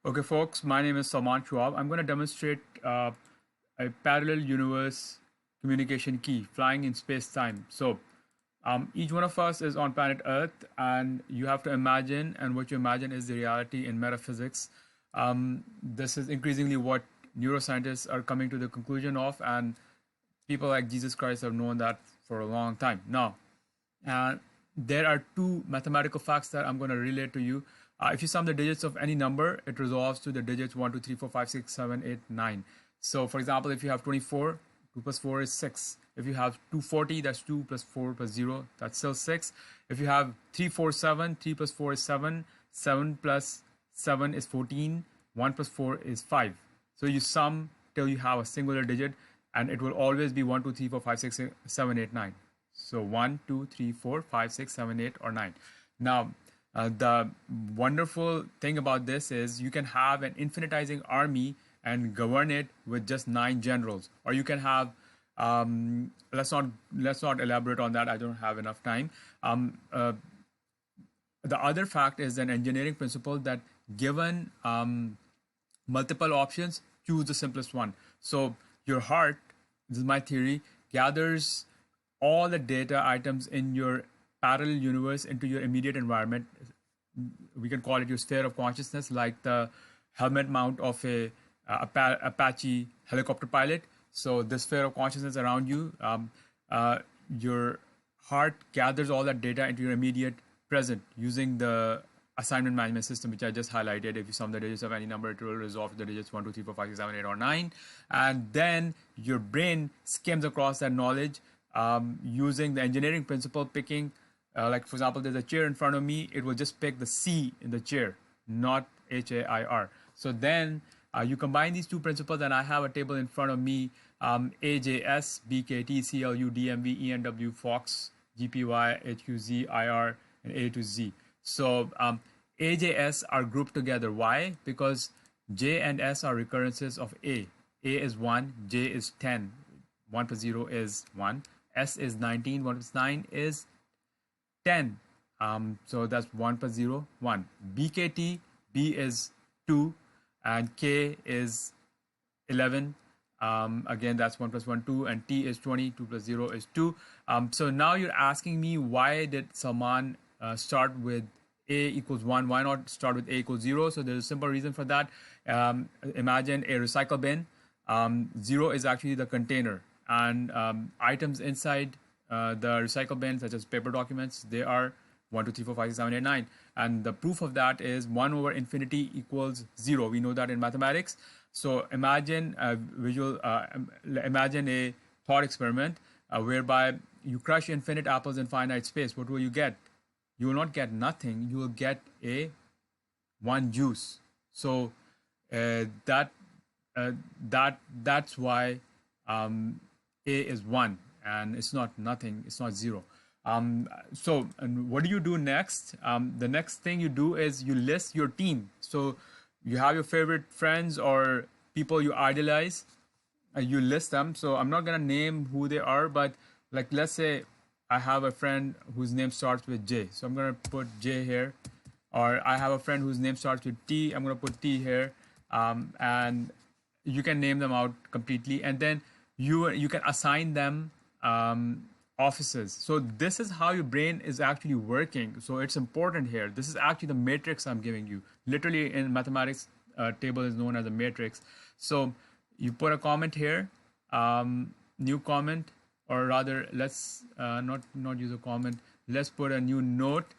Okay, folks, my name is Salman Schwab. I'm going to demonstrate a parallel universe communication key flying in space time. So, each one of us is on planet Earth, and you have to imagine, and what you imagine is the reality in metaphysics. This is increasingly what neuroscientists are coming to the conclusion of, and people like Jesus Christ have known that for a long time. Now, there are two mathematical facts that I'm going to relate to you. If you sum the digits of any number, it resolves to the digits 1, 2, 3, 4, 5, 6, 7, 8, 9. So, for example, if you have 24, 2 plus 4 is 6. If you have 240, that's 2 plus 4 plus 0, that's still 6. If you have 347, 3 plus 4 is 7, 7 plus 7 is 14, 1 plus 4 is 5. So you sum till you have a singular digit, and it will always be 1, 2, 3, 4, 5, 6, 7, 8, 9. So 1, 2, 3, 4, 5, 6, 7, 8, or 9. Now, the wonderful thing about this is you can have an infinitizing army and govern it with just 9 generals, or you can have let's not elaborate on that. I don't have enough time. The other fact is an engineering principle that given multiple options, choose the simplest one. So your heart, this is my theory, gathers all the data items in your parallel universe into your immediate environment. We can call it your sphere of consciousness, like the helmet mount of a Apache helicopter pilot. So this sphere of consciousness around you, your heart gathers all that data into your immediate present using the assignment management system, which I just highlighted. If you sum the digits of any number, it will resolve to the digits 1, 2, 3, 4, 5, 6, 7, 8, or 9. And then your brain skims across that knowledge using the engineering principle, picking, like for example, there's a chair in front of me, it will just pick the C in the chair, not HAIR. So then you combine these two principles, and I have a table in front of me, AJS, BKT, CLU, DMV, ENW, FOX, GPY, HQZ, IR, and A to Z. So AJS are grouped together. Why? Because J and S are recurrences of A. A is 1, J is 10. 1 plus 0 is 1. S is 19, 1 plus 9 is 10. So that's 1 plus 0, 1. BKT, B is 2, and K is 11. Again, that's 1 plus 1, 2, and T is 20, 2 plus 0 is 2. So now you're asking me, why did Salman start with A equals 1? Why not start with A equals 0? So there's a simple reason for that. Imagine a recycle bin. 0 is actually the container, and items inside the recycle bin, such as paper documents, they are 1, 2, 3, 4, 5, 6, 7, 8, 9. And the proof of that is 1 over infinity equals 0. We know that in mathematics. So imagine a imagine a thought experiment whereby you crush infinite apples in finite space. What will you get? You will not get nothing. You will get one juice. So that's why A is 1, and it's not nothing. It's not 0. So and what do you do next? The next thing you do is you list your team. So you have your favorite friends or people you idolize, you list them. So I'm not gonna name who they are, but like, let's say I have a friend whose name starts with J, so I'm gonna put J here. Or I have a friend whose name starts with T, I'm gonna put T here. And you can name them out completely, and then you can assign them offices. So this is how your brain is actually working. So it's important here. This is actually the matrix I'm giving you. Literally in mathematics, table is known as a matrix. So you put a comment here, new comment, or rather, let's not use a comment. Let's put a new note.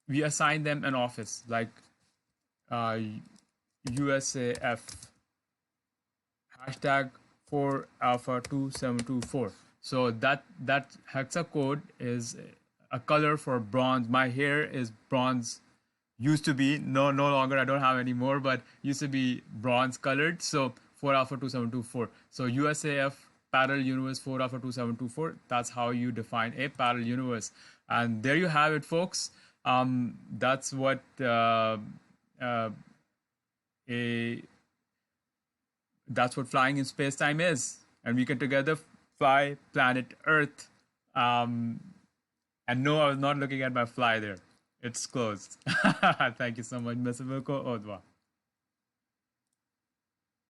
We assign them an office, like USAF hashtag 4alpha2724. So that hexa code is a color for bronze. My hair is bronze. Used to be, no longer. I don't have any more, but used to be bronze colored. So 4alpha2724. So USAF parallel universe 4alpha2724. That's how you define a parallel universe. And there you have it, folks. That's what that's what flying in space-time is. And we can together fly planet Earth. And no, I was not looking at my fly there. It's closed. Thank you so much, Mr. Vilko Odwa.